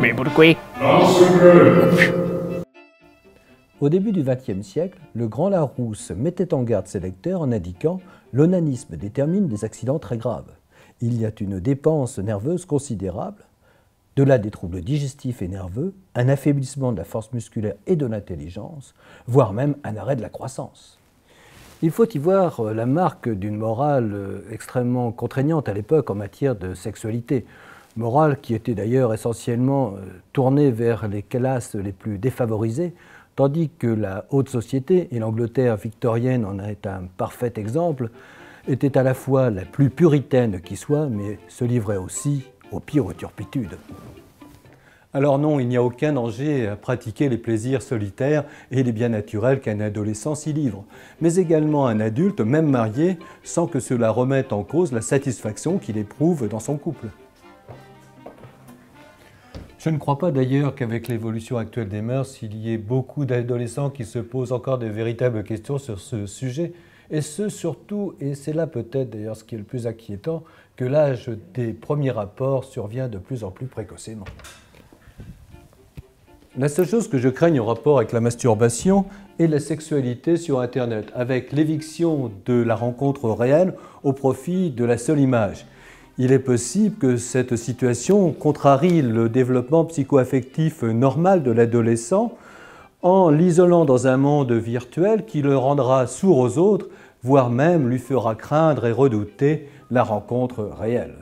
Mais pourquoi? Au début du XXe siècle, le grand Larousse mettait en garde ses lecteurs en indiquant « l'onanisme détermine des accidents très graves. Il y a une dépense nerveuse considérable, de là des troubles digestifs et nerveux, un affaiblissement de la force musculaire et de l'intelligence, voire même un arrêt de la croissance. » Il faut y voir la marque d'une morale extrêmement contraignante à l'époque en matière de sexualité. Morale qui était d'ailleurs essentiellement tournée vers les classes les plus défavorisées, tandis que la haute société, et l'Angleterre victorienne en est un parfait exemple, était à la fois la plus puritaine qui soit, mais se livrait aussi aux pires turpitudes. Alors non, il n'y a aucun danger à pratiquer les plaisirs solitaires et les biens naturels qu'un adolescent s'y livre, mais également un adulte, même marié, sans que cela remette en cause la satisfaction qu'il éprouve dans son couple. Je ne crois pas d'ailleurs qu'avec l'évolution actuelle des mœurs, il y ait beaucoup d'adolescents qui se posent encore de véritables questions sur ce sujet, et ce surtout, et c'est là peut-être d'ailleurs ce qui est le plus inquiétant, que l'âge des premiers rapports survient de plus en plus précocement. La seule chose que je craigne en rapport avec la masturbation est la sexualité sur Internet, avec l'éviction de la rencontre réelle au profit de la seule image. Il est possible que cette situation contrarie le développement psycho-affectif normal de l'adolescent en l'isolant dans un monde virtuel qui le rendra sourd aux autres, voire même lui fera craindre et redouter la rencontre réelle.